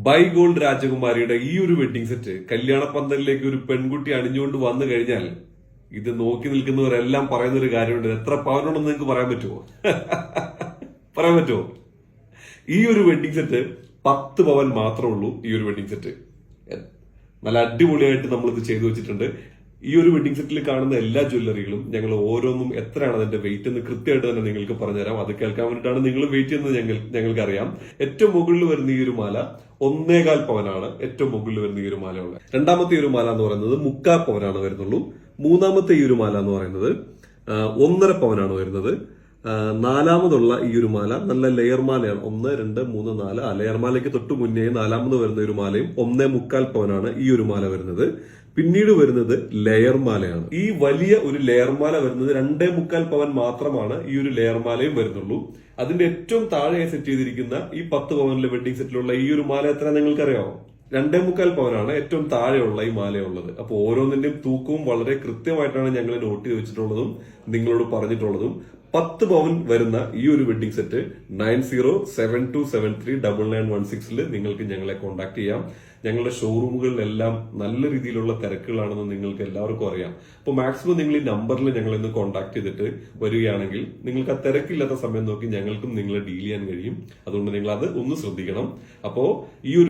By gold രാജകുമാരിയുടെ ഈ ഒരു wedding set കല്യാണ പന്തലിലേക്ക് ഒരു പെൺകുട്ടി അണിഞ്ഞുകൊണ്ട് വന്നു കഴിഞ്ഞാൽ ഇത് നോക്കി നിൽക്കുന്നവരെല്ലാം പറയുന്ന ഒരു കാര്യമുണ്ട്. എത്ര പവനുണ്ടെന്ന് നിങ്ങൾക്ക് പറയാൻ പറ്റുമോ? പറയാൻ പറ്റുമോ? ഈ ഒരു വെഡിങ് സെറ്റ് 10 പവൻ മാത്രമേ ഉള്ളൂ. ഈ ഒരു വെഡിങ് സെറ്റ് നല്ല അടിപൊളിയായിട്ട് നമ്മൾ ഇത് ചെയ്തു വെച്ചിട്ടുണ്ട്. ഈ ഒരു വെഡിങ് സെറ്റിൽ കാണുന്ന എല്ലാ ജ്വല്ലറികളും ഞങ്ങൾ ഓരോന്നും എത്രയാണ് അതിന്റെ വെയിറ്റ് എന്ന് കൃത്യമായിട്ട് തന്നെ നിങ്ങൾക്ക് പറഞ്ഞുതരാം. അത് കേൾക്കാൻ വേണ്ടിയിട്ടാണ് നിങ്ങൾ വെയിറ്റ് ചെയ്യുന്നത് ഞങ്ങൾക്കറിയാം. ഏറ്റവും മുകളിൽ വരുന്ന ഈ ഒരു മാല 1.25 പവനാണ്. ഏറ്റവും മുകളിൽ വരുന്ന ഈ ഒരു മാലയുള്ള രണ്ടാമത്തെ ഈ ഒരു മാല എന്ന് പറയുന്നത് 3/4 പവനാണ് വരുന്നുള്ളൂ. മൂന്നാമത്തെ ഈ ഒരു മാല എന്ന് പറയുന്നത് 1.5 പവനാണ് വരുന്നത്. നാലാമതുള്ള ഈ ഒരു മാല നല്ല ലെയർ മാലയാണ്. 1, 2, 3, 4 ലെയർ മാലയ്ക്ക് തൊട്ട് മുന്നേ നാലാമത് വരുന്ന ഒരു മാലയും 1.25 പവനാണ് ഈ ഒരു മാല വരുന്നത്. പിന്നീട് വരുന്നത് ലെയർ മാലയാണ്. ഈ വലിയ ഒരു ലെയർ മാല വരുന്നത് 2.25 പവൻ മാത്രമാണ് ഈ ഒരു ലെയർ മാലയും വരുന്നുള്ളൂ. അതിന്റെ ഏറ്റവും താഴെ സെറ്റ് ചെയ്തിരിക്കുന്ന ഈ 10 പവനിലെ വെഡിങ് സെറ്റിലുള്ള ഈ ഒരു മാല എത്ര നിങ്ങൾക്കറിയാമോ? 2.25 പവനാണ് ഏറ്റവും താഴെയുള്ള ഈ മാലയുള്ളത്. അപ്പൊ ഓരോന്നിന്റെയും തൂക്കവും വളരെ കൃത്യമായിട്ടാണ് ഞങ്ങൾ നോട്ട് ചെയ്ത് വെച്ചിട്ടുള്ളതും നിങ്ങളോട് പറഞ്ഞിട്ടുള്ളതും. 10 പവൻ വരുന്ന ഈ ഒരു വെഡിങ് സെറ്റ് 9072739916 നിങ്ങൾക്ക് ഞങ്ങളെ കോൺടാക്ട് ചെയ്യാം. ഞങ്ങളുടെ ഷോറൂമുകളിലെല്ലാം നല്ല രീതിയിലുള്ള തിരക്കുകളാണെന്ന് നിങ്ങൾക്ക് എല്ലാവർക്കും അറിയാം. അപ്പോൾ മാക്സിമം നിങ്ങൾ ഈ നമ്പറിൽ ഞങ്ങളൊന്ന് കോൺടാക്ട് ചെയ്തിട്ട് വരികയാണെങ്കിൽ നിങ്ങൾക്ക് ആ തിരക്കില്ലാത്ത സമയം നോക്കി ഞങ്ങൾക്കും നിങ്ങളെ ഡീൽ ചെയ്യാൻ കഴിയും. അതുകൊണ്ട് നിങ്ങൾ അത് ഒന്ന് ശ്രദ്ധിക്കണം. അപ്പോ ഈ ഒരു